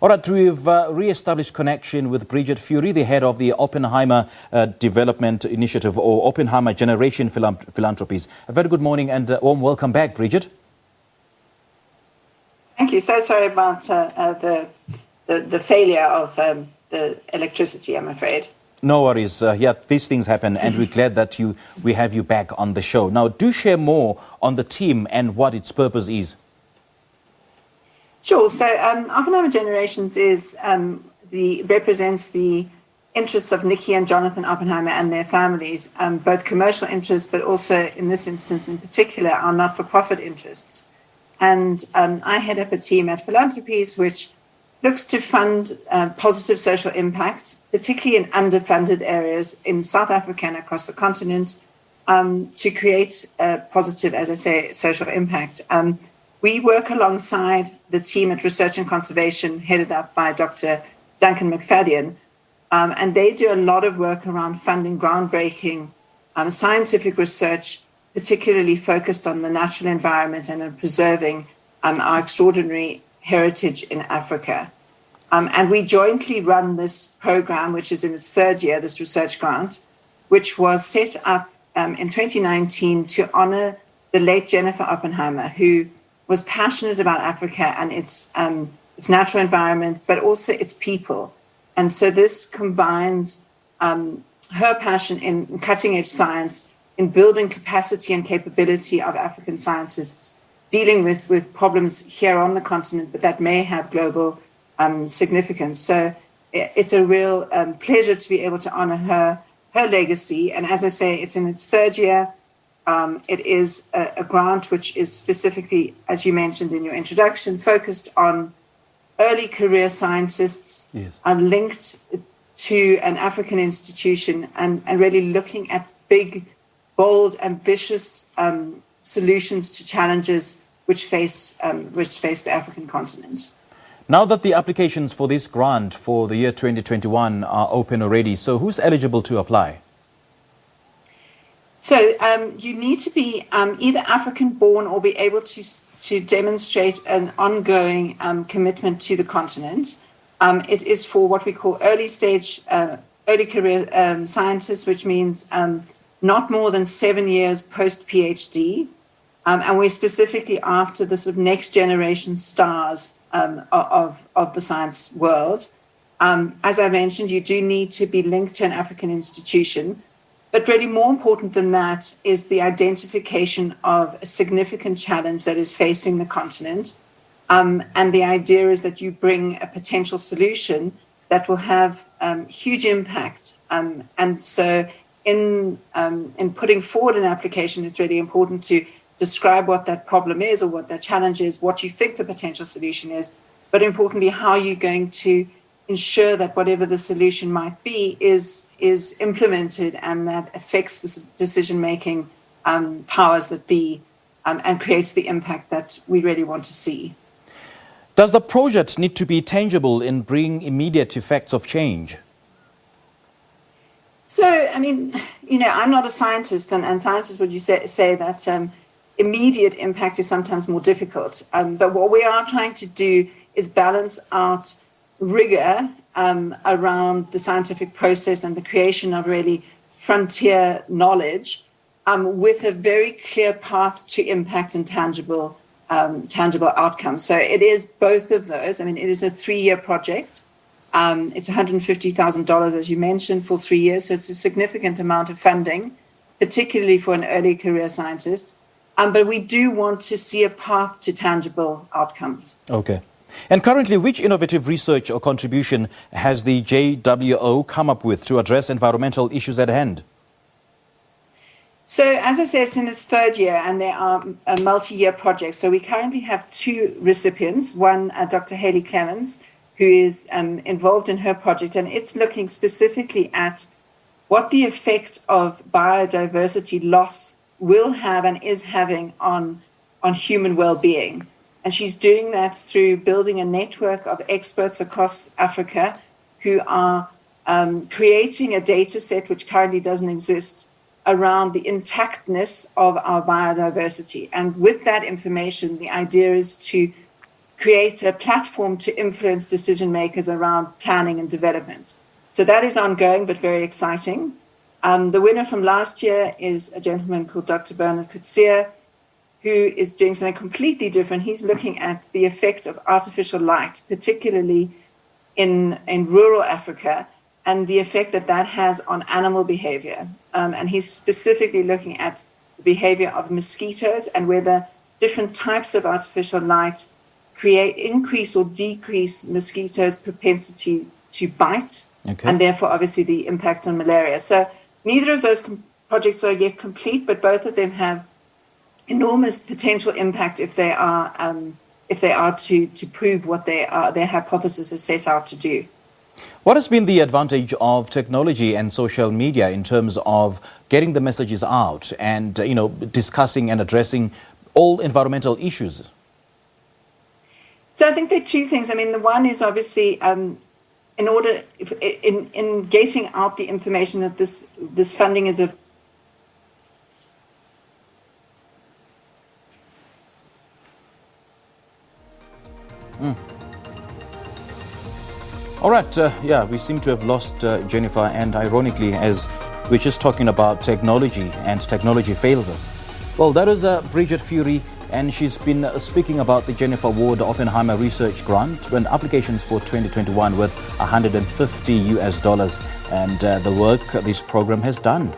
All right, we've re-established connection with Bridget Fury, the head of the Oppenheimer Development Initiative, or Oppenheimer Generation Philanthropies. A very good morning and warm welcome back, Bridget. Thank you. So sorry about the failure of the electricity, I'm afraid. No worries. Yeah, these things happen, and we're glad that we have you back on the show. Now, do share more on the team and what its purpose is. Sure. So Oppenheimer Generations represents the interests of Nikki and Jonathan Oppenheimer and their families, both commercial interests, but also in this instance in particular, our not-for-profit interests. And I head up a team at Philanthropies, which looks to fund positive social impact, particularly in underfunded areas in South Africa and across the continent, to create positive, as I say, social impact. We work alongside the team at Research and Conservation, headed up by Dr. Duncan McFadden, and they do a lot of work around funding groundbreaking scientific research, particularly focused on the natural environment and on preserving our extraordinary heritage in Africa. And we jointly run this program, which is in its third year, this research grant, which was set up in 2019 to honor the late Jennifer Oppenheimer, who was passionate about Africa and its natural environment, but also its people. And so this combines her passion in cutting-edge science, in building capacity and capability of African scientists, dealing with problems here on the continent, but that may have global significance. So it's a real pleasure to be able to honor her legacy. And as I say, it's in its third year. It is a grant which is specifically, as you mentioned in your introduction, focused on early career scientists, yes, linked to an African institution and really looking at big, bold, ambitious solutions to challenges which face the African continent. Now that the applications for this grant for the year 2021 are open already, so who's eligible to apply? So you need to be either African-born or be able to demonstrate an ongoing commitment to the continent. It is for what we call early career scientists, which means not more than 7 years post-PhD. And we're specifically after the sort of next generation stars of the science world. As I mentioned, you do need to be linked to an African institution. But really more important than that is the identification of a significant challenge that is facing the continent. And the idea is that you bring a potential solution that will have huge impact. And so in putting forward an application, it's really important to describe what that problem is or what that challenge is, what you think the potential solution is, but importantly, how you're going to ensure that whatever the solution might be is implemented and that affects the decision-making powers that be and creates the impact that we really want to see. Does the project need to be tangible in bringing immediate effects of change? So, I mean, I'm not a scientist, and scientists would say that immediate impact is sometimes more difficult. But what we are trying to do is balance out rigor around the scientific process and the creation of really frontier knowledge with a very clear path to impact and tangible outcomes. So it is both of those. I mean, it is a 3-year project. It's $150,000, as you mentioned, for 3 years. So it's a significant amount of funding, particularly for an early career scientist. But we do want to see a path to tangible outcomes. Okay. And currently, which innovative research or contribution has the JWO come up with to address environmental issues at hand? So, as I said, it's in its third year, and there are multi-year projects. So we currently have 2 recipients, one Dr. Haley Clemens, who is involved in her project, and it's looking specifically at what the effect of biodiversity loss will have and is having on human well-being. And she's doing that through building a network of experts across Africa who are creating a data set which currently doesn't exist around the intactness of our biodiversity. And with that information, the idea is to create a platform to influence decision makers around planning and development. So that is ongoing, but very exciting. The winner from last year is a gentleman called Dr. Bernard Coetzee, who is doing something completely different. He's looking at the effect of artificial light, particularly in rural Africa, and the effect that that has on animal behavior. And he's specifically looking at the behavior of mosquitoes and whether different types of artificial light increase or decrease mosquitoes' propensity to bite, and therefore, obviously, the impact on malaria. So neither of those projects are yet complete, but both of them have enormous potential impact if they are to prove what their hypothesis has set out to do. What has been the advantage of technology and social media in terms of getting the messages out and discussing and addressing all environmental issues? So I think there are two things. I mean, the one is obviously in getting out the information that this funding is a All right, we seem to have lost Jennifer, and ironically, as we're just talking about technology and technology fails us. Well, that is Bridget Fury, and she's been speaking about the Jennifer Ward Oppenheimer Research Grant and applications for 2021 with $150 and the work this program has done.